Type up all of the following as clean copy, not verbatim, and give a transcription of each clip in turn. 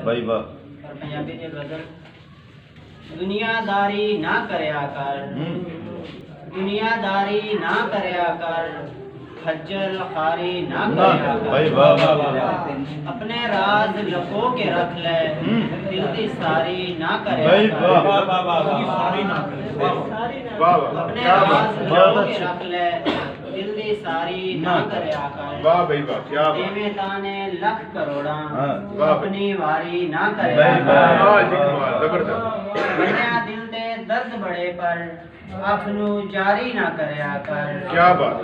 भाई वाह और पंजाबी दी गजल दुनियादारी ना करया कर दुनियादारी ना करया कर खज्जल खारी ना करया कर भाई वाह वाह अपने राज लपो के रख ले दिल दी सारी ना करया भाई कर वाह सारी ना करे वाह अपने क्या राज बात बहुत लपो के अच्छा। रख ले दिल दी सारी ना करया कर वाह भाई वाह क्या बात देवे ताने लख करोड़ा हाँ। अपनी वारी ना करे भाई वाह। वाह जी कमाल जबरदस्त बनया दिल दे दर्द बड़े पर अपनू जारी ना करया कर क्या बात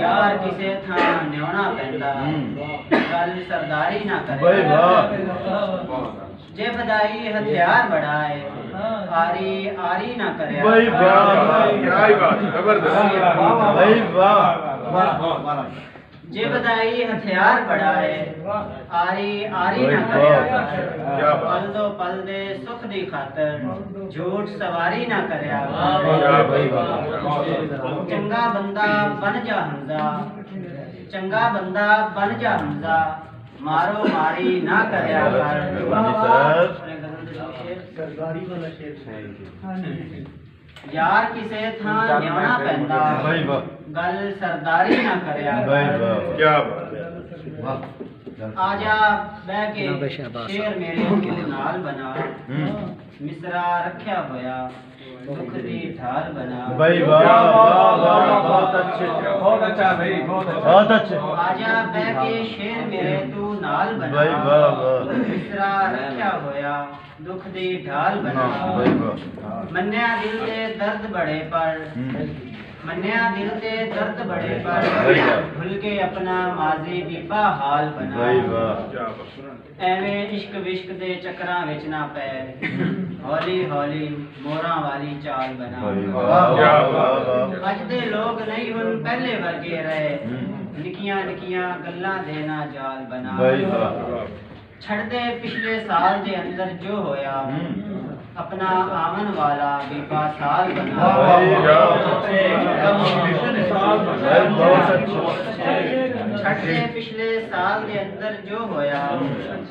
यार किसे था न्योना पैंदा गल सरदारी ना भाई करे वाह जे बदाई हथियार बढ़ाए आरी आरी ना करया भाई कर। क्या बात क्या ही बात जबरदस्त भाई वाह जे बदाई हथियार बढ़ाए आरी आरी ना भाई करया वाह। कर क्या बात। पल दो पल दे सुख दी खातर झूठ सवारी ना करया क्या कर भाई चंगा बंदा बन जा हमजा चंगा बंदा बन जा हमजा मारो मारी ना करया कर यार किसे था न्योना पैंदा भाई वाह गल सरदारी ना करया भाई कर वाह क्या बात आजा बह के शेर मेरे तू नाल बना मिसरा रखया होया दुख दी ढाल बना भाई वाह वाह वाह बहुत अच्छे बहुत अच्छा भाई बहुत अच्छा बहुत अच्छे आजा बह के शेर मेरे तू नाल बना भाई वाह वाह मिसरा रखया होया दुख दी ढाल बना हाँ, भाई वाह मन्या दिल दे दर्द बड़े पर मन्या दिल दे दर्द बड़े पर भाई वाह। भूल के अपना माजी बीबा हाल बना भाई वाह क्या बात ਐਵੇਂ ਇਸ਼ਕ ਵਿਸ਼ਕ ਦੇ ਚੱਕਰਾਂ ਵਿੱਚ ਨਾ ਪੈ ਹੌਲੀ ਹੌਲੀ ਮੋਰਾਂ ਵਾਲੀ ਚਾਲ ਬਣਾ भाई वाह वाह वाह ਅੱਜ ਦੇ ਲੋਕ ਨਹੀਂ ਹੁਣ ਪਹਿਲੇ ਵਰਗੇ ਰਹੇ ਨਿੱਕੀਆਂ ਨਿੱਕੀਆਂ ਗੱਲਾਂ ਦੇ ਨਾ ਜਾਲ ਬਣਾ भाई वाह ਛੱਡਦੇ ਪਿਛਲੇ ਸਾਲ ਦੇ ਅੰਦਰ ਜੋ ਹੋਇਆ अपना आमन वाला बीबा साल बना भाई बहुत छठे पिछले साल के अंदर जो होया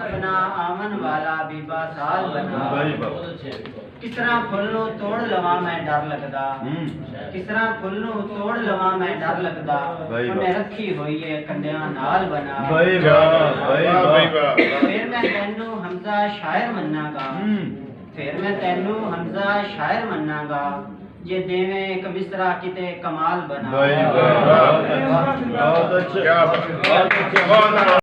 अपना आमन वाला बीबा साल बना भाई वाह किस तरह फुल नू तोड़ लवा मैं डर लगदा किस तरह फुल नू तोड़ लवा मैं डर लगदा भाई उन्हें वाह। रखी हुई है कंडियां नाल बना भाई वाह भाई भाई वाह वाह फिर मैं तैनू हमजा शायर मन्नागा फिर मैं तैनू हमजा शायर मन्नागा जे देवे एक मिसरा किते कमाल बना भाई वाह बहुत अच्छे क्या बात बहुत